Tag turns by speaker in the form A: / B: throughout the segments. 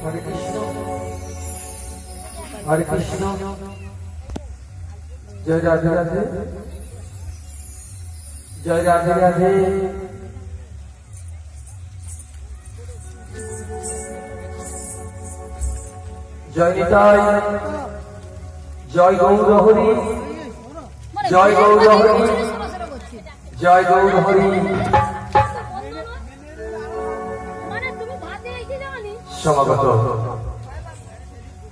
A: हरे कृष्ण हरे कृष्ण जय राधे राधे जय राधे राधे जय निताय जय गौर हरि जय गौर हरि जय गौर हरि समागत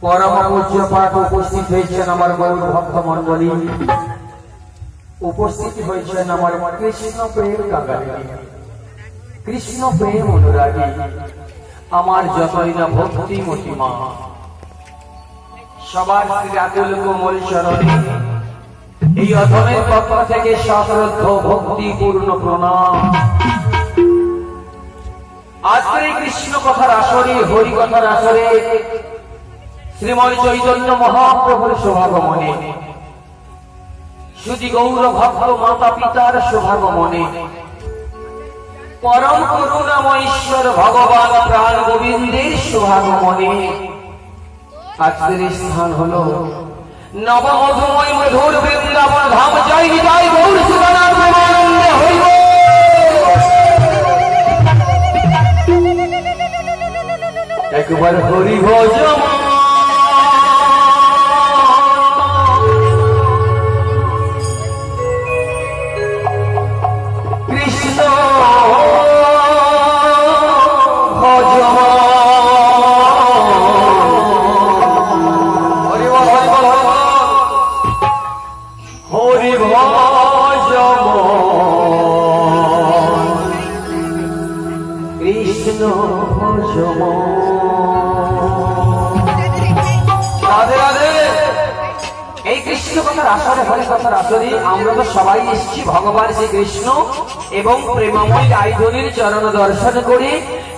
A: परम पूज्य पाठ उपस्थित হয়েছেন আমার গৌর ভক্ত মণ্ডলী উপস্থিত হয়েছেন আমার কৃষ্ণ প্রেম কাঙ্গালী কৃষ্ণ প্রেম অনুরাগী আমার যতই না ভক্তি মহিমা সবার আকুল কোমল চরণে এই অধমের পক্ষ থেকে সশ্রদ্ধ ভক্তিপূর্ণ প্রণাম। আজকের এই কৃষ্ণ কথার আসরে হরি কথার আসরে শ্রীময় চৈতন্য মহাপ্রভুর শুভাগমনে শুধু গৌর ভক্ত মাতা পিতার শুভাগমনে পরম করুণাময় ঈশ্বর ভগবান প্রাণ গোবিন্দের শুভাগমনে আজকের স্থান হলো নবমধুময় মধুর বৃন্দাবন ধাম। জয় জয় গৌর সুদানার প্রেমানন্দে হইব। একবার হরি ভজ কৃষ্ণ ভজ হরি ভজ কৃষ্ণ ভজ। এই কৃষ্ণ কথার আসরে হরি কথার আসরে আমরা তো সবাই এসেছি ভগবান শ্রীকৃষ্ণ এবং প্রেমময় রায়ধনীর চরণ দর্শন করে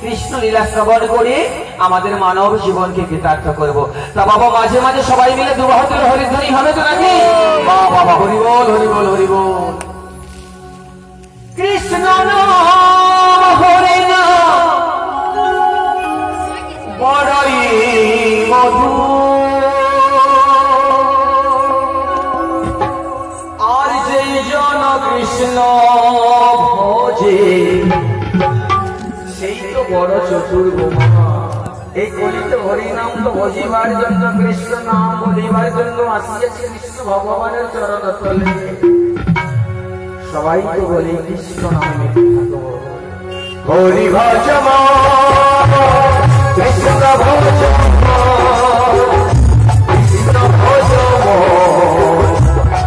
A: কৃষ্ণ লীলা শ্রবণ করে আমাদের মানব জীবনকে কৃতার্থ করব। তা বাবা মাঝে মাঝে সবাই মিলে দুবাহুতের হরিধ্বনি হবে তো নাকি? বাবা হরি বল হরি বল হরি বল। কৃষ্ণ নাম হরি নাম বড়ই মধু আর যেই জন কৃষ্ণ ভজে সেই তো বড় চতুর্ভুবন। এই কলিতে হরিনাম তো ভজিবার জন্য কৃষ্ণ নাম বলিবার জন্য আসিয়াছে কৃষ্ণ ভগবানের চরণ তলে। সবাই তো বলি কৃষ্ণ নামে হরি ভজ কৃষ্ণ ভজ কৃষ্ণ ভজ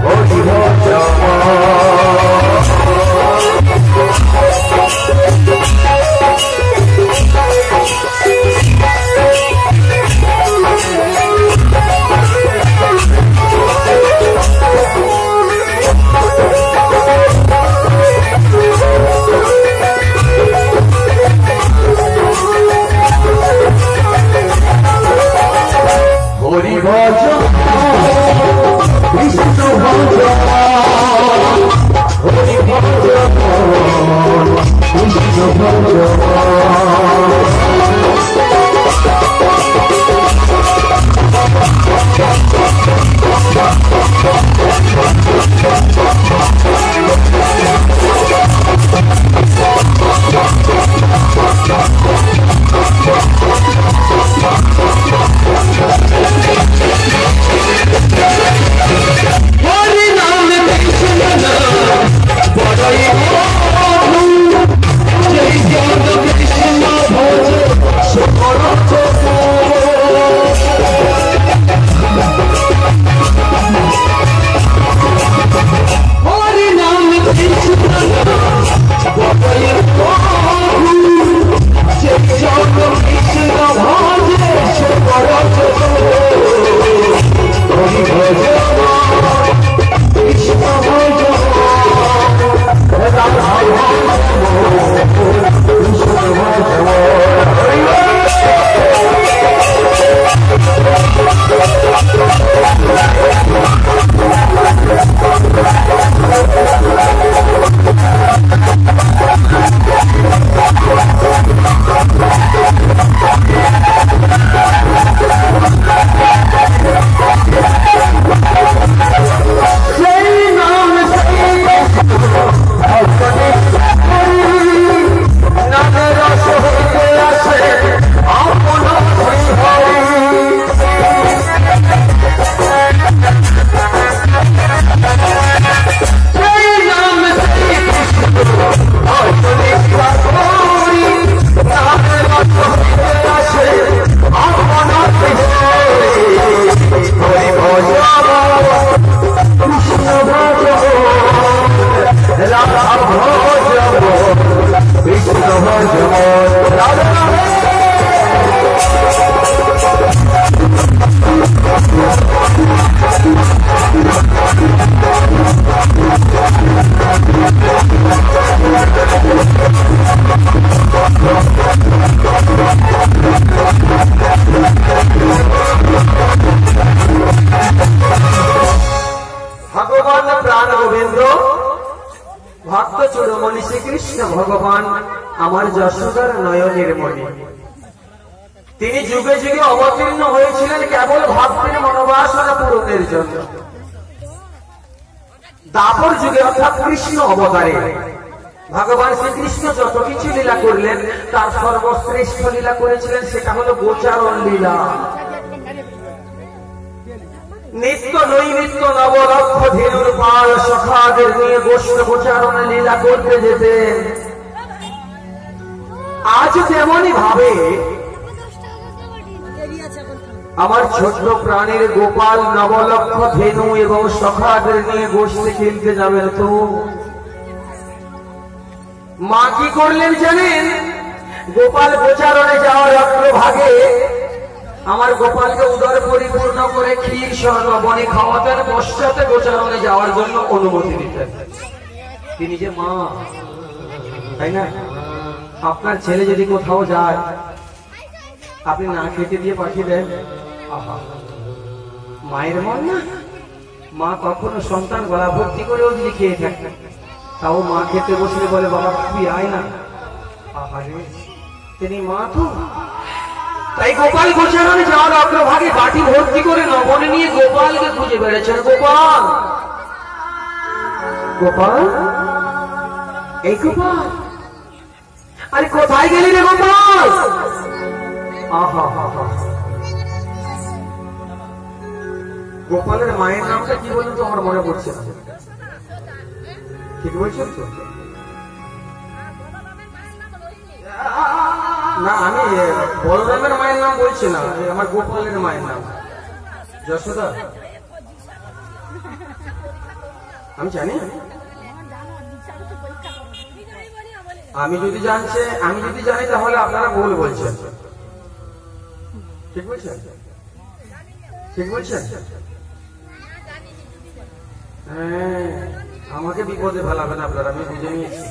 A: হরি ভজ ভগবান প্রাণ গোবিন্দ ভক্ত চূড়মণি শ্রীকৃষ্ণ ভগবান আমার যশোদার নয়নের মণি। তিনি যুগে যুগে অবতীর্ণ হয়েছিলেন কেবল ভক্তের মনোবাসনা পূরণের জন্য। দাপর যুগে অর্থাৎ কৃষ্ণ অবতারে ভগবান শ্রীকৃষ্ণ যত কিছু লীলা করলেন তার সর্বশ্রেষ্ঠ লীলা করেছিলেন সেটা হলো গোচারণ লীলা। নিত্য নৈমিত্য নবলক্ষ ধেনুর পাল সখাদের নিয়ে গোষ্ঠ গোচারণ লীলা করতে যেতেন। আজ তেমনই ভাবে আমার ছোট্ট প্রাণীর গোপাল নবলক্ষ ধেনু এবং সখাদের নিয়ে গোষ্ঠী খেলতে যাবেন। তো মা কি করলেন জানেন? গোপাল গোচারণে যাওয়ার অগ্রভাগে আমার গোপালকে উদর পরিপূর্ণ করে ক্ষীর স্বর্ণ বনে খাওয়াতেন, পশ্চাতে গোচারণে যাওয়ার জন্য অনুমতি দিতেন। তিনি যে মা, তাই না? আপনার ছেলে যদি কোথাও যায় আপনি না খেতে দিয়ে পাঠিয়ে দেন, মায়ের মন না? মা কখনো সন্তান গলা ভর্তি করেও যদি খেয়ে থাকেন তাও মা খেতে বসলে বলে বাবা তুই আয় না। তিনি মা তো। তাই গোপাল গোচারণে যাওয়ার অগ্রভাগে বাটি ভর্তি করে নবনে নিয়ে গোপালকে খুঁজে বেড়েছেন। গোপাল, গোপাল, এই গোপাল, আরে কোথায় গেলি রে গোপাল? গোপালের মায়ের নামটা কি বলুন তো, আমার মনে পড়ছে না। ঠিক বলছেন তো? না, আমি বলরামের মায়ের নাম বলছি না, আমার গোপালের মায়ের নাম যশোদা। আমি জানি, আমি যদি জানি তাহলে আপনারা ভুল বলছেন। ঠিক বলছেন? ঠিক বলছেন? হ্যাঁ, আমাকে বিপদে ফেলাবেন আপনারা, আমি বুঝে নিয়েছি।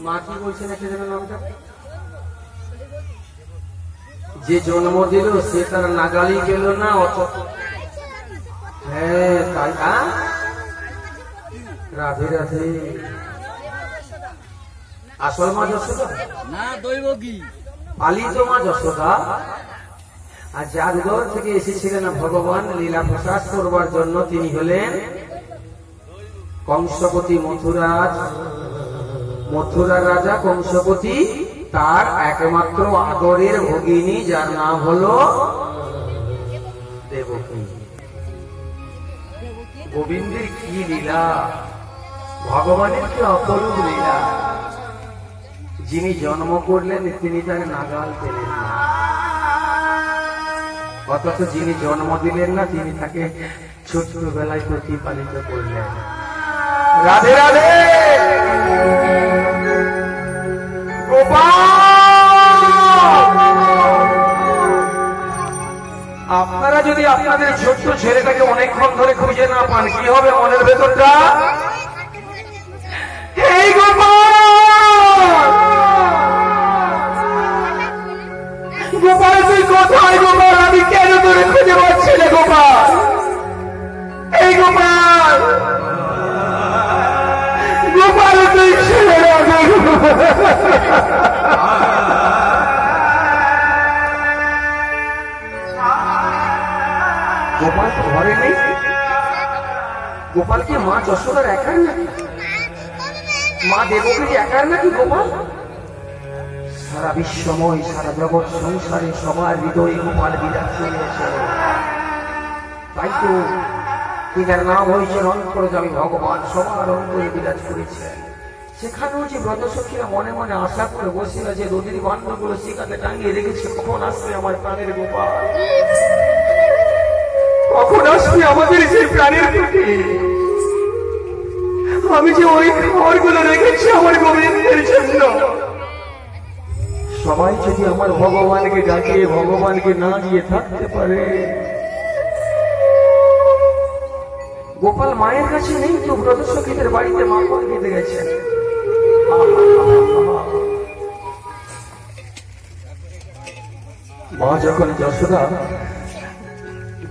A: মা কি বলছেন একটা যেন নামটা? যে জন্ম দিল সে তার নাগালি গেল না অত। হ্যাঁ তাই। রাধে রাধে। আসল মা যশোদা না, দৈবকী পালিত মা যশোদা। আর যার উদর থেকে এসেছিলেন ভগবান লীলা প্রকাশ করবার জন্য তিনি হলেন কংসপতি মথুরাজ। মথুরা রাজা কংসপতি, তার একমাত্র আদরের ভগিনী যার নাম হলো দেবকী। গোবিন্দের কি লীলা, ভগবানের কি অপরূপ লীলা। যিনি জন্ম করলেন তিনি তার নাগাল পেলেন না, অথচ যিনি জন্ম দিলেন না তিনি তাকে ছোটবেলায় প্রতিপালিত করলেন। রাধে রাধে। আপনারা যদি আপনাদের ছোট্ট ছেলেটাকে অনেকক্ষণ ধরে খুঁজে না পান কি হবে মনের ভেতরটা? এই গোপাল, গোপাল তুই কোথায়? গোপাল আমি কেন তোরে খুঁজে পাচ্ছি না? গোপাল, এই গোপাল, গোপাল তুই ছেলে গোপাল তো ঘরে নেই। গোপালকে মা যশোদার একার নাকি? মা দেবকী একার নাকি গোপাল? সারা বিশ্বময় সারা জগৎ সংসারে সবার হৃদয়ে গোপাল বিরাজ করেছে। তাই তো তিনার নাম হয়েছে অন্তর্যামী ভগবান, সবার অন্তরে বিরাজ করেছে। সেখানেও যে ব্রতসখীরা মনে মনে আশা করে বসছিল যে নদীর বান্ধবগুলো শিকাতে টাঙিয়ে রেখেছে, কখন আসবে আমার প্রাণের গোপাল, কখন আসবে আমাদের সেই প্রাণের প্রতি। আমি যে ওই খবরগুলো রেখেছি আমার গোবিন্দের জন্য। সবাই যদি আমার ভগবানকে ডাকিয়ে ভগবানকে না দিয়ে থাকতে পারে। গোপাল মায়ের কাছে নেই তো, ব্রতসখীদের বাড়িতে মাখন খেতে গেছেন।
B: মা যখন যশোদা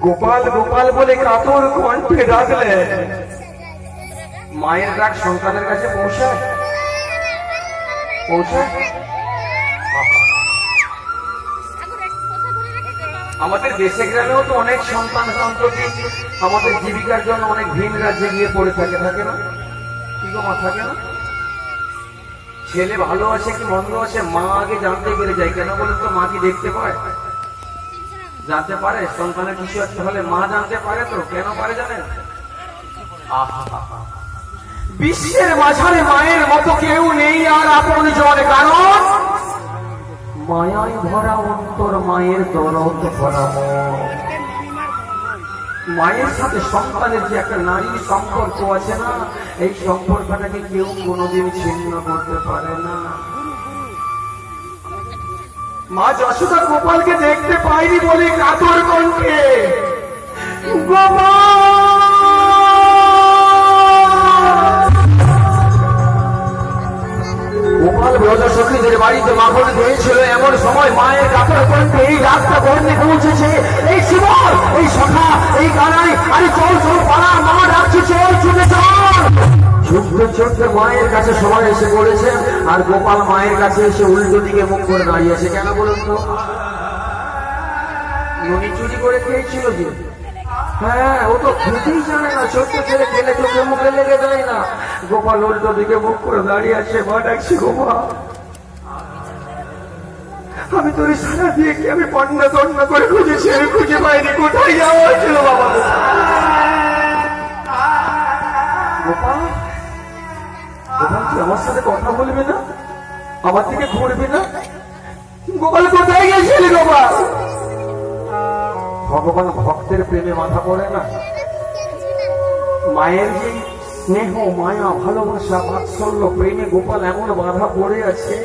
B: গোপাল গোপাল বলে কাতর কণ্ঠে ডাকলেন,
A: মায়ের ডাক সন্তানের কাছে পৌঁছায় পৌঁছায়। আমাদের দেশে গ্রামেও তো অনেক সন্তান সন্ততি আমাদের জীবিকার জন্য অনেক ভিন রাজ্যে গিয়ে পড়ে থাকে, থাকে না? কি গো মা, থাকে না? ছেলে ভালো আছে কি মন্দ আছে মা আগে জানতে পেরে যায়। কেন বলুন তো? মা কি দেখতে পায়? জানতে পারে। সন্তানের কিছু একটা হলে মা জানতে পারে। তো কেন পারে জানেন? বিশ্বের মাঝারে মায়ের মতো কেউ নেই আর আপন জন, কারণ মায়ায় ভরা অন্তর, মায়ের দরদ ভরা মন। মায়ের সাথে সন্তানের যে একটা নারীর সম্পর্ক আছে না, এই সম্পর্কটাকে কেউ কোনোদিন ছিন্ন করতে পারে না।
B: মা যশোদা গোপালকে দেখতে পায়নি বলে কাতর কণ্ঠে
A: গোপাল ব্রজসখীদের বাড়িতে মাখন দিয়েছিল। এমন সময় মায়ের কাতর কণ্ঠে এই রাস্তা বর্ণে পৌঁছেছে। এই শিবর, এই সখা, এই কানাই, আরে চল চল পাড়া, মা ডাকছে, চল ছুটে চল। ছুটতে ছুটতে মায়ের কাছে সবাই এসে পড়েছে, আর গোপাল মায়ের কাছে এসে উল্টো দিকে মুখ করে দাঁড়িয়েছে। কেন বলুন তো? নুনি চুরি করে খেয়েছিল যে। হ্যাঁ, ও তো খেতেই জানে না। ছোট্ট ছেলে খেলে চোখে মুখে লেগে যায় না। গোপাল উল্টো দিকে মুখ করে দাঁড়িয়ে আছে। মা ডাকছি, গোপাল
B: আমি তোর সারা দিয়ে কি আমি পন্না তন্না করে খুঁজেছি, আমি খুঁজে পাইনি। কোথায় যাওয়া হয়েছিল বাবা?
A: গোপাল, গোপাল কি আমার সাথে কথা বলবে না? আমার দিকে ঘুরবে না?
B: গোপাল কোথায় গেছিলি গোপাল?
A: ভগবান ভক্তের প্রেমে মাথা পড়ে না। মায়ের যে স্নেহ, মায়া, ভালোবাসা, বাৎসল্য, প্রেমে গোপাল এমন বাধা পড়ে আছে,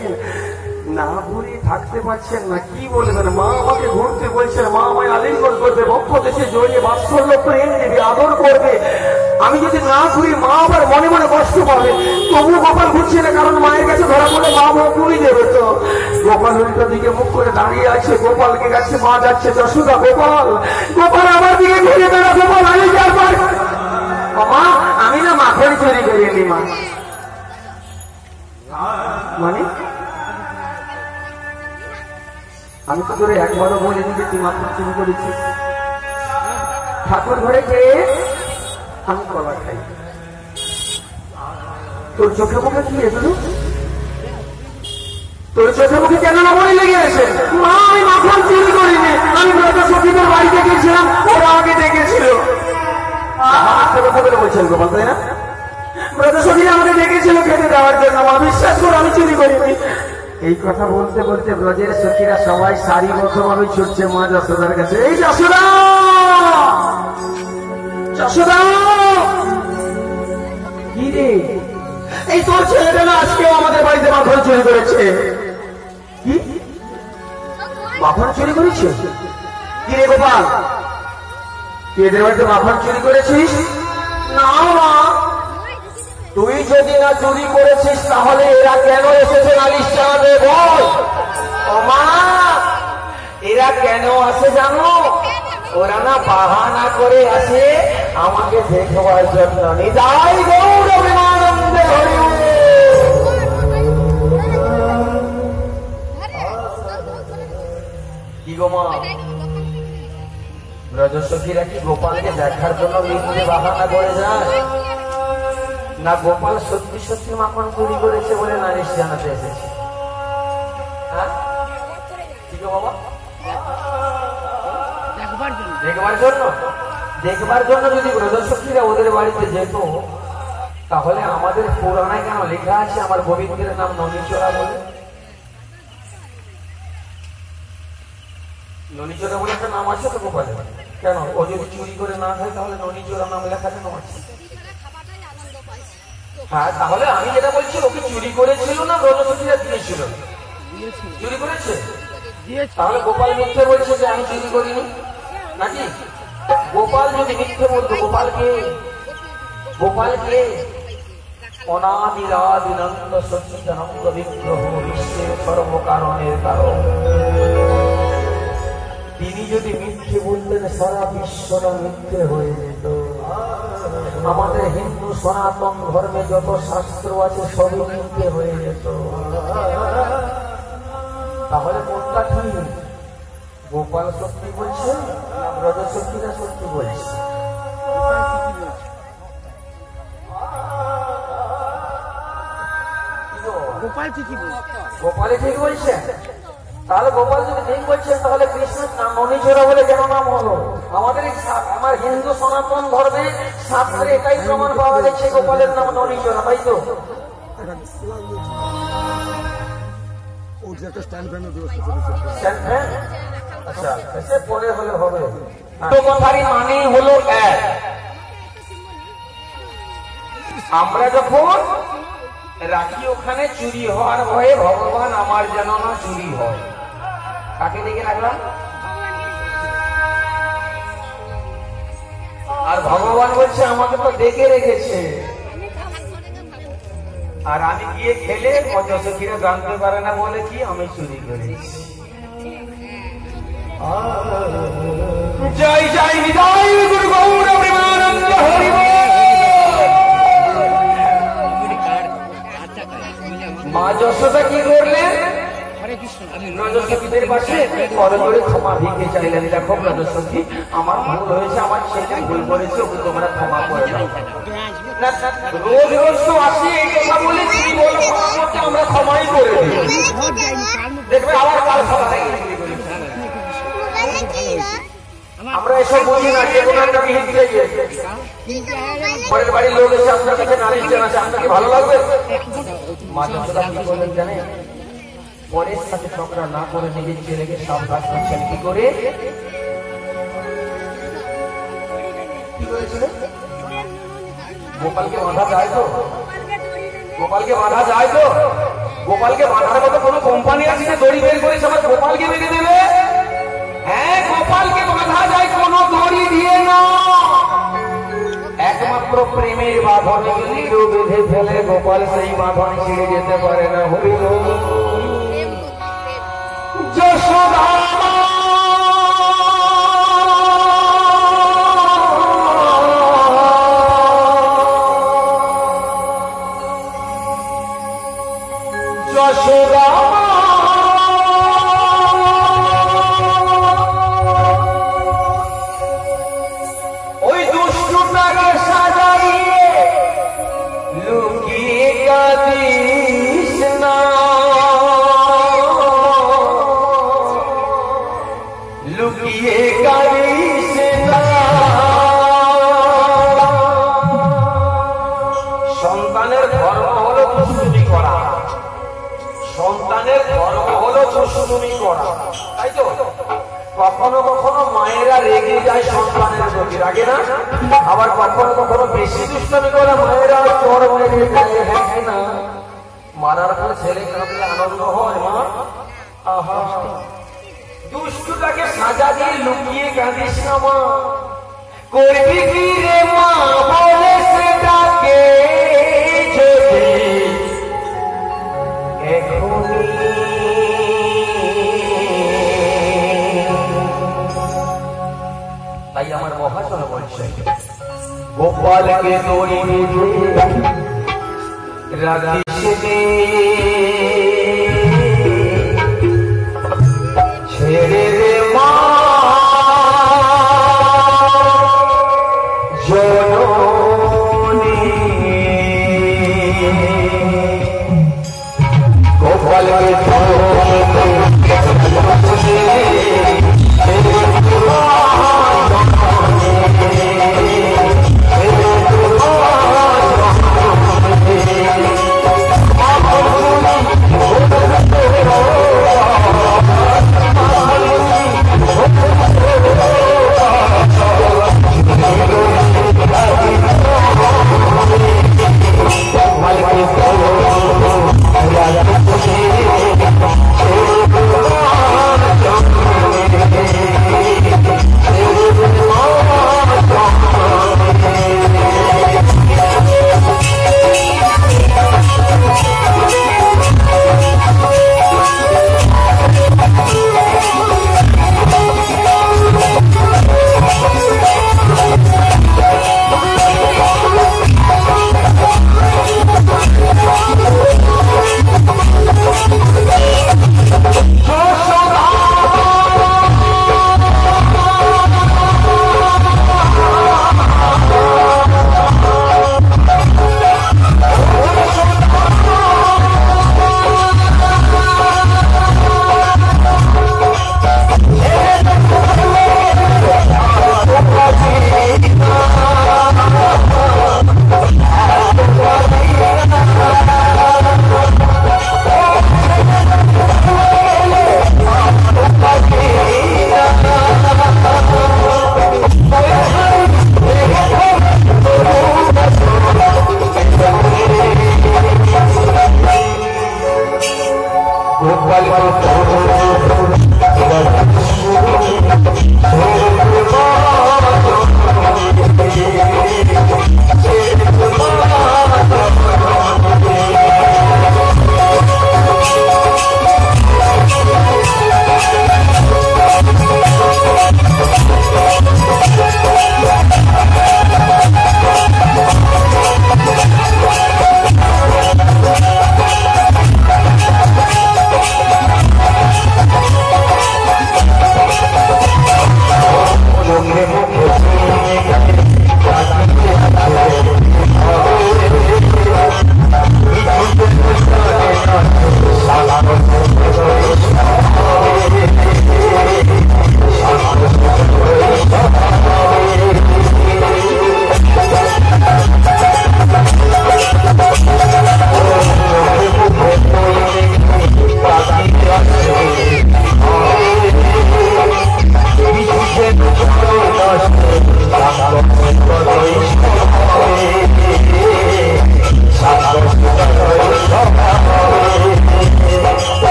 A: না ঘুরে থাকতে পারছেন না। কি বলবেন? মা আমাকে ঘুরতে বলছেন, মা আমায় আলিঙ্গন করবে, বক্ষ দেশে জড়িয়ে বাৎসল্য প্রেম দেবে, আদর করবে। আমি যদি না ঘুরি মা আবার মনে মনে কষ্ট পাবে। তবু গোপাল ঘুরছে না, কারণ মায়ের কাছে ধরা পড়লে মা মুখ ঘুরি দেবে। তো গোপাল উল্টো দিকে মুখ করে দাঁড়িয়ে আছে। গোপালকে কাছে মা যাচ্ছে, যশোদা গোপাল, গোপাল আমার দিকে ঘুরে বেড়া। গোপাল আমি যাবার মা, আমি না মাখন চুরি করিনি মা। মানে আমি তো তোরে একবারও বলিনি যে তুই মাখন চুরি করেছিস। ঠাকুর ঘরে গিয়ে আমি কলা খাই। তোর চোখে মুখে কি এগুলো? তোর চোখে মুখে কেন না মনে লেগে আছে? মা, আমি মাখন চুরি করিনি। আমি ব্রজসখীদের বাড়িতে গেছিলাম, ওরা আমাকে ডেকেছিল। বলছেন গোপাল, তাই না? ব্রজসখী আমাকে ডেকেছিল খেতে দেওয়ার জন্য। মা, বিশ্বাস করো আমি চুরি করিনি। এই কথা বলতে বলতে ব্রজের সখীরা সবাই সারিবদ্ধ ভাবে ছুটছে মা যশোদার কাছে। এই যশোদা, যশোদা, কি রে? এই তোর ছেলেটা না আজকেও আমাদের বাড়িতে মাখন চুরি করেছে। কি মাখন চুরি করেছে? কি রে গোপাল, তুই এদের বাড়িতে মাখন চুরি করেছিস? না মা, তুই যদি না চুরি করেছিস তাহলে এরা কেন এসেছে নালিশ জানাতে বল। ও মা, এরা কেন আসে জানো? ওরা না বাহানা করে আসে আমাকে দেখবার জন্য। নিতাই গৌর বিমানন্দে হরি। কি গো মা, ব্রজসখীরা কি গোপালকে দেখার জন্য মিথ্যে বাহানা করে যায়, না গোপাল সত্যি সত্যি মাখন চুরি করেছে বলে নালিশ জানাতে এসেছে? কি গো বাবা, দেখবার জন্য? দেখবার জন্য যদি ব্রজসখীরা ওদের বাড়িতে যেত তাহলে আমাদের পুরাণে কেন লেখা আছে আমার গোবিন্দের নাম ননীচোরা বলে? ননীচোরা বলে একটা নাম আছে তো গোপালের। কেন? ও যদি চুরি করে না হয় তাহলে ননীচোরা নাম লেখা কেন আছে? হ্যাঁ, তাহলে আমি যেটা বলছি, ওকে চুরি করেছিল না ব্রজসখীরা দিয়েছিল? চুরি করেছে। তাহলে গোপাল মিথ্যে বলছে যে আমি চুরি করিনি নাকি? গোপাল যদি মিথ্যে বলতো, গোপালকে অনাদিরাদিনন্দ সচ্চিদানন্দ বিগ্রহ বিশ্বের সর্বকারণের কারণ। তিনি যদি মিথ্যে বলতেন সারা বিশ্বটা মিথ্যে হয়ে যেত। আমাদের হিন্দু সনাতন ধর্মে যত শাস্ত্র আছে সবই মিথ্যে হয়ে যেত। তাহলে কোনটা ঠিক? গোপাল সত্যি বলছে না ব্রজ সত্যিরা সত্যি বলছে?
C: গোপাল ঠিকই বলছে।
A: গোপালে ঠিক বলছে? তাহলে গোপাল যদি ঠিক বলছে তাহলে কৃষ্ণ ননীচোরা বলে কেন নাম হলো? আমাদের আমার হিন্দু সনাতন ধর্মে শাস্ত্রে এটাই প্রমাণ পাওয়া যাচ্ছে গোপালের নাম ননীচোরা, তাই তো? আচ্ছা সে পরে হলে হবে। তো কথারই মানে হলো এক। আমরা যখন রাখি ওখানে চুরি হওয়ার ভয়ে ভগবান আমার যেন না চুরি হয়, কাকে ডেকে রাখলাম? আর ভগবান বলছে আমাকে তো ডেকে রেখেছে, আর আমি গিয়ে খেলে পঞ্চসখীরা জানতে পারে না বলে কি আমি চুরি করেছি। জয় জয় নিতাই গুরু গৌর প্রেমানন্দ হরি বল। মা যশোদা কি করলেন? ব্রজসখীদের পাশে করজোড়ে ক্ষমা ভিক্ষে চাইলেন। দেখো ব্রজসখী, আমার ভুল হয়েছে, আমার ছেলে ভুল করেছে, ওকে তোমরা ক্ষমা করে দাও। রোজ রোজ তো আসি এই কথা বলে তুমি বলো ক্ষমা করতে, আমরা ক্ষমাই করে দিই। দেখবে আবার কাল সকালে আমরা এসব বুঝি না। যে কোনো একটা বিহিত গিয়ে পরের বাড়ির লোক এসে আপনার কাছে নালিশ জানাচ্ছে, আপনাকে ভালো লাগবে? মা যশোদা কি করলেন জানেন? পরের সাথে ঝগড়া না করে নিজের ছেলেকে সাবধান করছেন। কি করে? কি হয়েছিল? গোপালকে বাঁধা যায় তো? গোপালকে বাঁধা যায় তো? গোপালকে বাঁধার মতো কোনো কোম্পানি আছে যে দড়ি বের করে সবাই গোপালকে বেঁধে দেবে? হ্যাঁ, গোপালকে বাঁধা যায় কোনো দড়ি দিয়ে না, একমাত্র প্রেমের বাঁধনে যদি বেঁধে ফেলে গোপাল সেই বাঁধন ছিঁড়ে যেতে পারে না। হরিল যশোদা যশোদা ওই দুষ্টটাকে সাজাইয়ে লুকিয়ে কাঁদিস না, লুকিয়ে কাঁদিস না। সন্তানের ধর্ম হলো দুষ্টুমি করা, সন্তানের ধর্ম হলো দুষ্টুমি করা, তাই তো? কখনো কখনো মায়েরা রেগে যায় সন্তানের প্রতি, রাগে না? আবার কখনো কখনো বেশি দুষ্টুমি করে মায়েরা চোর মেরে ফেলে। হ্যাঁ না, মারার পর ছেলে কাঁদলে আনন্দ হয় মা? আহা, দুষ্টটাকে সাজা দিয়ে লুকিয়ে কাঁদিস না মা। করবি কি রে মা বলে সেটাকে যদি এখনই তাই আমার মহাজন বলছে গোপালকে দড়ি বেঁধে রাখিস ছেড়ে রে মা জননী। গোপালকে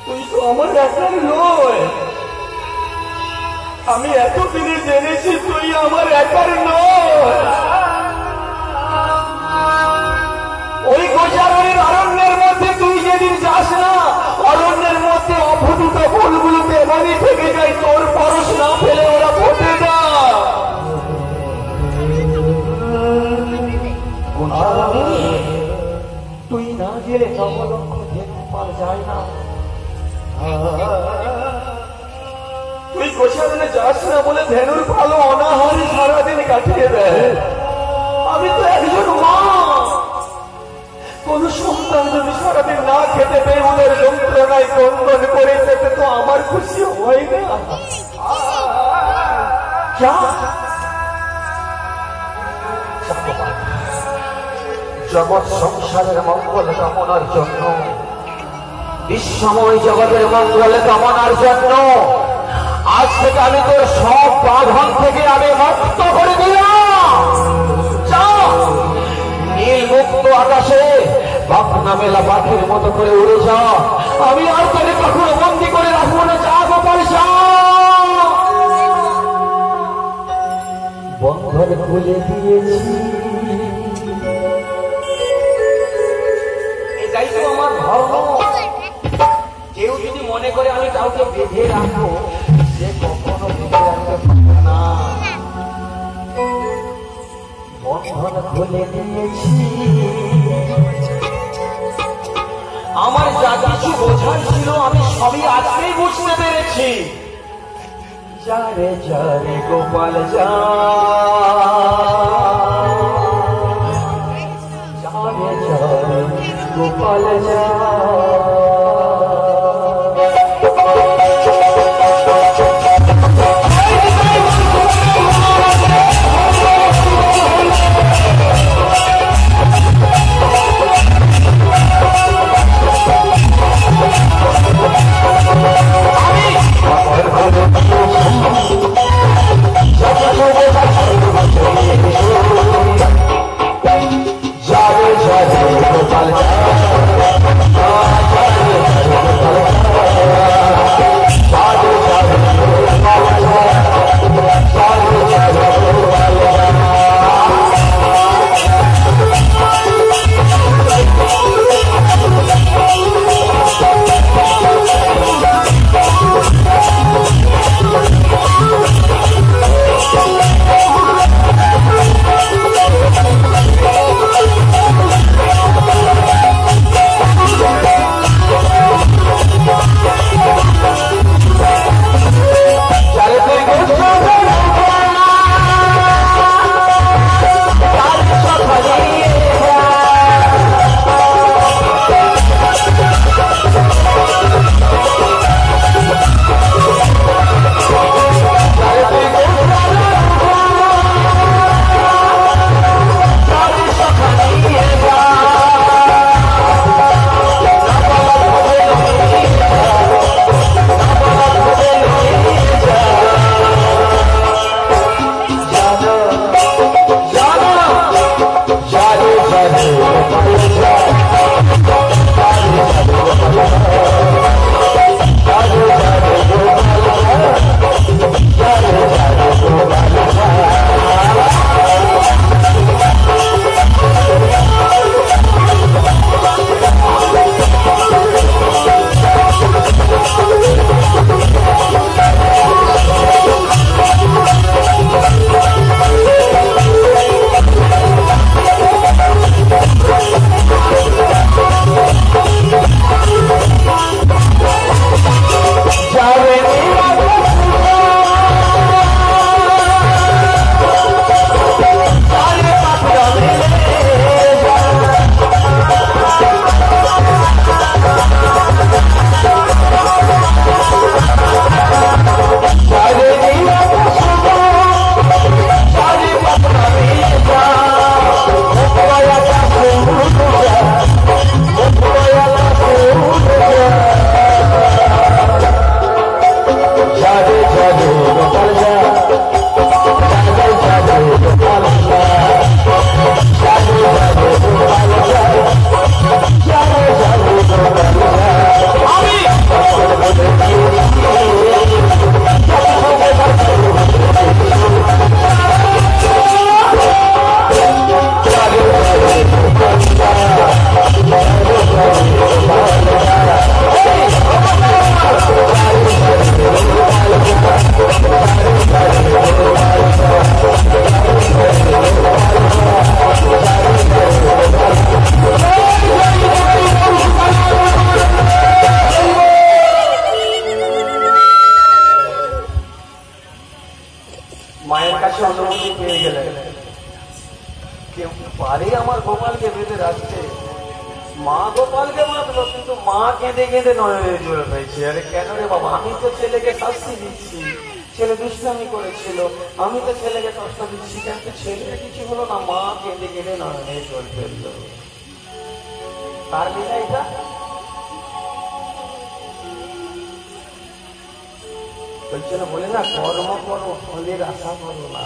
B: তুই তো আমার একার নয়। আমি এতদিনে জেনেছি তুই আমার একার নয়। ওই গোচারণের অরণ্যের মধ্যে তুই যেদিন যাস না, অরণ্যের মধ্যে অফুটিত ফুলগুলোতে এমনই থেকে যায়, তোর পরশ না ফেলে ওরা ফোটে না। তুই না গেলে নবলক্ষ দেখতে পাওয়া যায় না। তুই গোসারণে যাস না বলে ধেনুর ভালো অনাহারে সারাদিন কাটিয়ে দেয়। আমি তো একজন মা, কোন সন্তান যদি সারাদিন না খেতে পেয়ে ওদের যন্ত্রণায় ক্রন্দন করে সেটা তো আমার খুশি হয় না।
A: জগৎ সংসারের মঙ্গল কামনার জন্য, বিশ্বময় জগতের মঙ্গল কামনার জন্য আজ থেকে আমি তোর সব বাঁধন থেকে আমি মুক্ত করে দিলাম। নীল মুক্ত আকাশে ভাবনা মেলা পাখির মতো করে উড়ে যা। আমি আর তোকে কখনো বন্দি করে রাখবো না। যা গোপাল যা। বন্ধন খুলে দিয়েছি, এটাই তো আমার ধর্ম। কেউ যদি মনে করে আমি কাউকে বেঁধে রাখবো, সে কখনো বেঁধে রাখতে পারবে না। বন্ধন খুলে দিয়েছি, আমার যা কিছু বোঝার ছিল আমি সবই আজকেই বুঝতে পেরেছি। যারে যারে গোপাল যা, যারে যারে গোপাল যা। যারে যারে গোপাল যা,
B: কাছে অনুমতি পেয়ে গেলেন। কেউ পারে আমার গোপালকে বেঁধে রাখতে? মা গোপালকে মারলো, কিন্তু মা কেঁদে কেঁদে নয়নের জল হয়েছে। আরে কেন রে বাবা, আমি তো ছেলেকে শাস্তি দিচ্ছি, ছেলে দুষ্টামি করেছিল, আমি তো ছেলেকে কষ্ট দিচ্ছি, কিন্তু ছেলের কিছু হলো না, মা কেঁদে কেঁদে নয়নের জল ফেললো। তার লীলা এটা। বলছে না, বলে না, কর্ম করো, ফলের আশা করো না,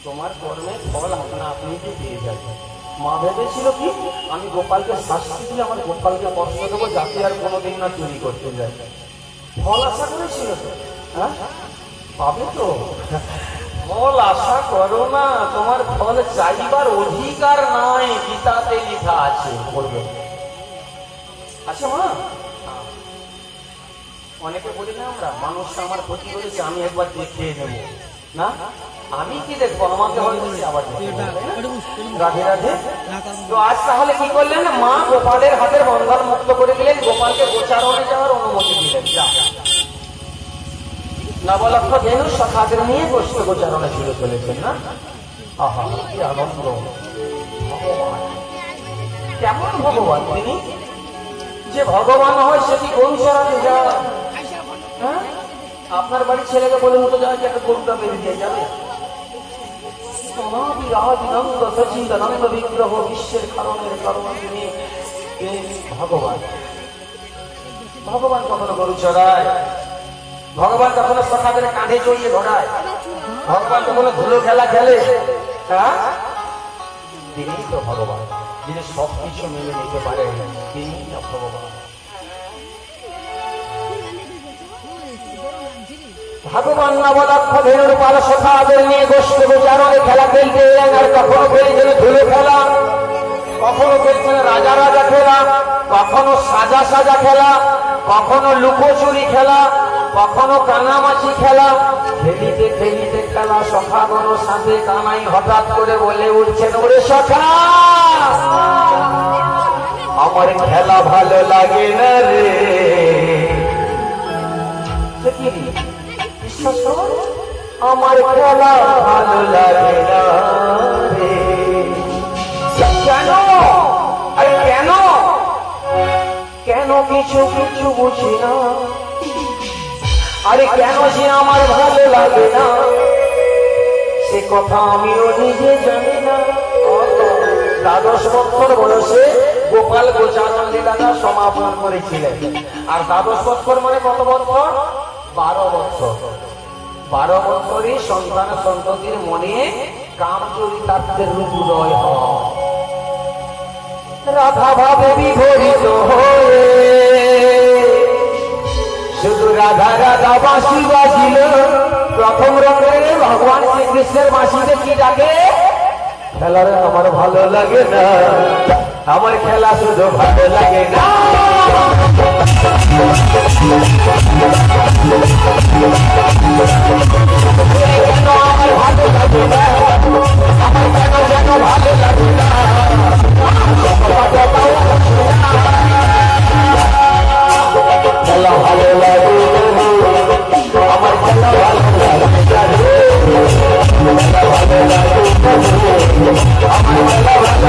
B: তোমার কর্মের ফল আপনা আপনি পেয়ে যাবে। মা ভেবেছিল কি, আমি গোপালকে শাস্তি দিয়ে আমার গোপালকে কষ্ট দেবো, যাতে আর কোনোদিন না চুরি করতে যায়। ফল আশা করেছিল তো, হ্যাঁ পাবে তো। ফল আশা করো না, তোমার ফল চাইবার অধিকার নাই, গীতাতে লেখা আছে। বলবে আচ্ছা মা, অনেকে বলি না আমরা, মানুষটা আমার ক্ষতি করেছে, আমি একবার দেখিয়ে নেবো না, আমি কি দেখবো, আমাকে হয়তো আবার রাধে রাধে। তো আজ তাহলে কি করলেন, মা গোপালের হাতের বন্ধন মুক্ত করে দিলেন, গোপালকে গোচারণে যাওয়ার অনুমতি দিলেন। যা নবলক্ষ ধেনু সখাদের নিয়ে গোষ্ঠ গোচারণে শুরু চলেছেন না। আহা কি আনন্দ! ভগবান কেমন ভগবান তিনি, যে ভগবান হয় সেটি গরু চড়াতে যায়। হ্যাঁ, আপনার বাড়ির ছেলেকে বলে মতো যায় যে একটা গরুটা বেরিয়ে দিয়ে যাবে। বিগ্রহ বিশ্বের কারণের কারণ তিনি ভগবান। ভগবান কখনো গরু চড়ায়, ভগবান কখনো সখাদের কাঁধে চড়িয়ে ঘোড়ায়, ভগবান কখনো ধুলো খেলা খেলে। হ্যাঁ, তিনি তো ভগবান, যিনি সবকিছু মেনে নিতে পারেন, তিনি ভগবান। ভগবান নবলক্ষ ধেনুর পাল সখাদের নিয়ে গোষ্ঠ গোচারণে খেলা খেলতে এলেন। আর কখনো খেলছেন ধুলো খেলা, কখনো খেলছেন রাজা রাজা খেলা, কখনো সাজা সাজা খেলা, কখনো লুকোচুরি খেলা, কখনো কানামাছি খেলা। খেলিতে খেলিতে খেলা সখাগণ সাথে কানাই হঠাৎ করে বলে উঠছেন, ওরে সখা আমার খেলা ভালো লাগে না রে। আমার খেলা ভালো লাগে না রে। কেন? আরে কেন? কেন কিছু কিছু বুঝি না। আরে কেন যে আমার ভালো লাগে না, সে কথা আমিও নিজে জানি না। 12 বছর বয়সে গোপাল গোচারণ লীলাটা সমাপন করেছিলেন। আর 12 বছর মানে কত বছর? 12 বছর। 12 বছরই সন্তান সন্ততির মনে কাম চরিতার্থের রূপ উদয় হয়। রাধা ভাবে বিভরিত হয়ে শুধু রাধা রাধা বাঁশি বাজিল। প্রথম রঙে ভগবান শ্রীকৃষ্ণের বাঁশিতে কি ডাকে? খেলার আমার ভালো লাগে না, আমার খেলা শুধু ভালো লাগে না। কেন আমার ভালো লাগে না, আমার কেন যেন ভালো লাগে না। খেলা ভালো লাগে, আমার খেলা ভালো লাগে, খেলা ভালো লাগে, আমার খেলা ভালো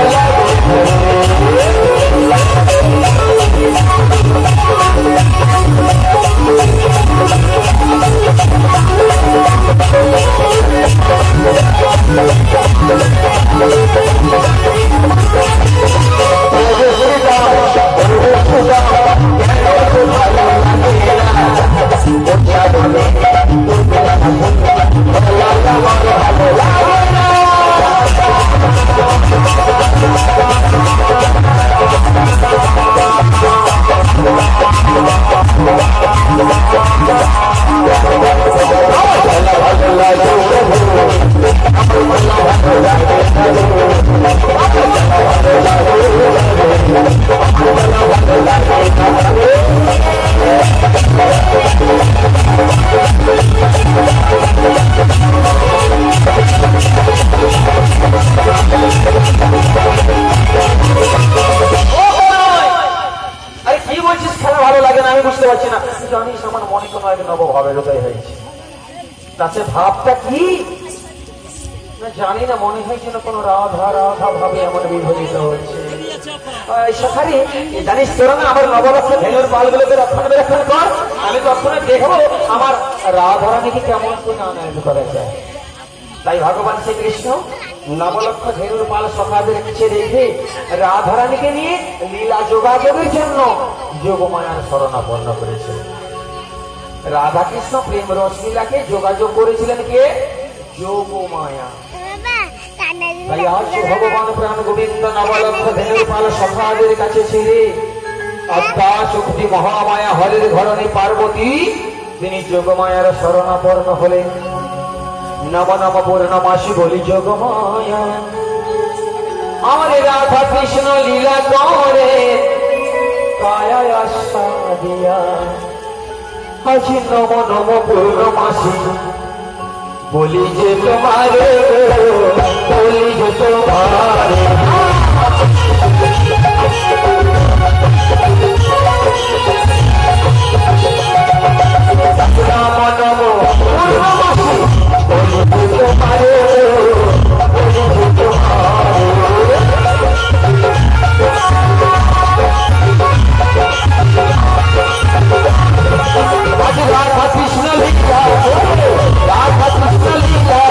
B: ভাবটা কি? না জানি না, মনে হয় যেন কোনো রাধা রাধা ভাবে আমার বিভজিত হচ্ছে।
A: সখারি জানিস তোরা না আমার নবরত্ন ভেলোর পালগুলোকে রক্ষণাবেক্ষণ কর, আমি তখনই দেখবো আমার রাধারানীকে কেমন করে আনয়ন করা যায়। তাই ভগবান শ্রীকৃষ্ণ নবলক্ষ ধেনুর পাল সখাদের কাছে রেখে রাধারানীকে নিয়ে লীলা যোগাযোগের জন্য যোগমায়ার শরণাপন্ন করেছিলেন। রাধাকৃষ্ণ প্রেম রসলীলাকে যোগাযোগ করেছিলেন কে? যোগমায়া। তাই আজ ভগবান প্রাণ গোবিন্দ নবলক্ষ ধেনুর পাল সখাদের কাছে ছেড়ে আদ্যা শক্তি মহামায়া হরের ঘরণী পার্বতী তিনি যোগমায়ার শরণাপন্ন হলেন। নম নম পূর্ণমাসী বলি যোগমায়া আমার রাধা কৃষ্ণ লীলা করে কায়া আশা দিয়া আজি নম নম পূর্ণমাসী বলি যে তোমারে বলি যে তোমারে নম নম পূর্ণমাসী বলি যে তোমারে বলি যে তোমারে রাধা কৃষ্ণ লীলা রাধা কৃষ্ণ লীলা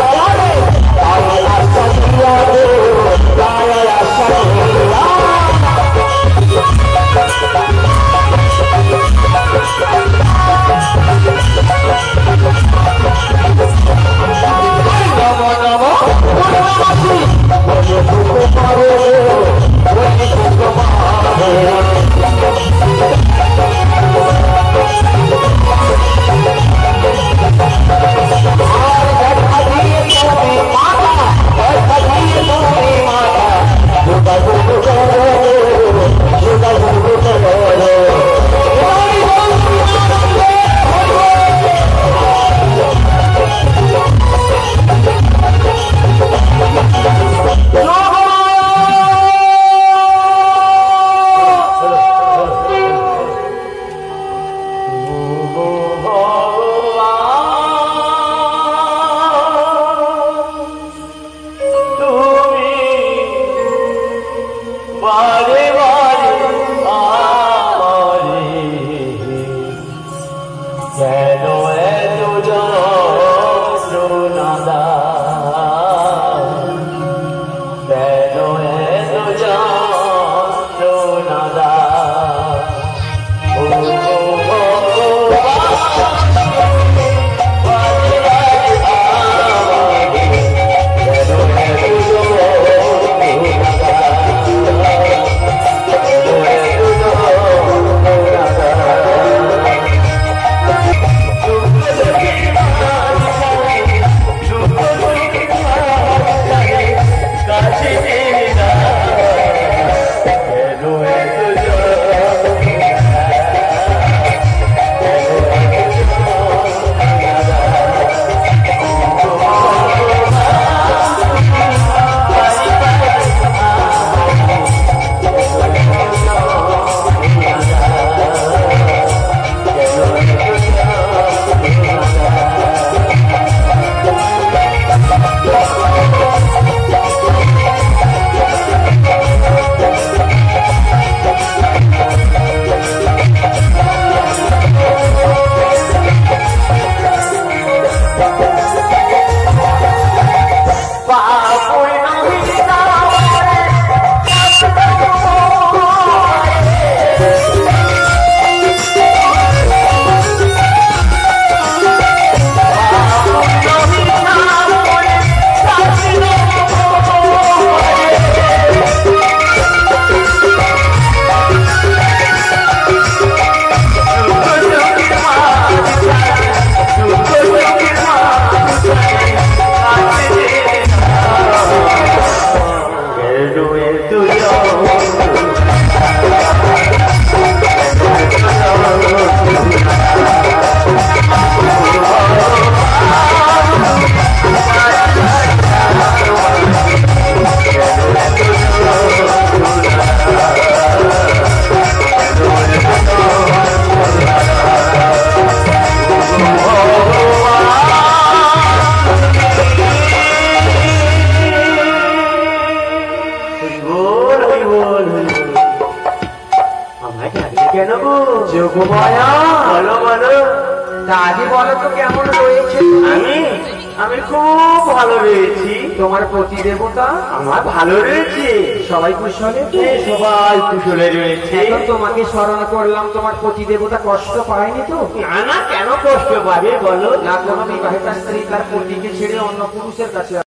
A: তা আগে বলো তো কেমন রয়েছে?
B: আমি খুব ভালো রয়েছি।
A: তোমার প্রতি দেবতা?
B: আমার ভালো রয়েছে।
A: সবাই কুশলে?
B: সবাই কুশলে রয়েছে।
A: এখন তোমাকে স্মরণ করলাম, তোমার প্রতি দেবতা কষ্ট পায়নি তো?
B: না না, কেন কষ্ট পাবে বলো?
A: না কোনো বিবাহিতা স্ত্রী তার পতিকে ছেড়ে অন্য পুরুষের কাছে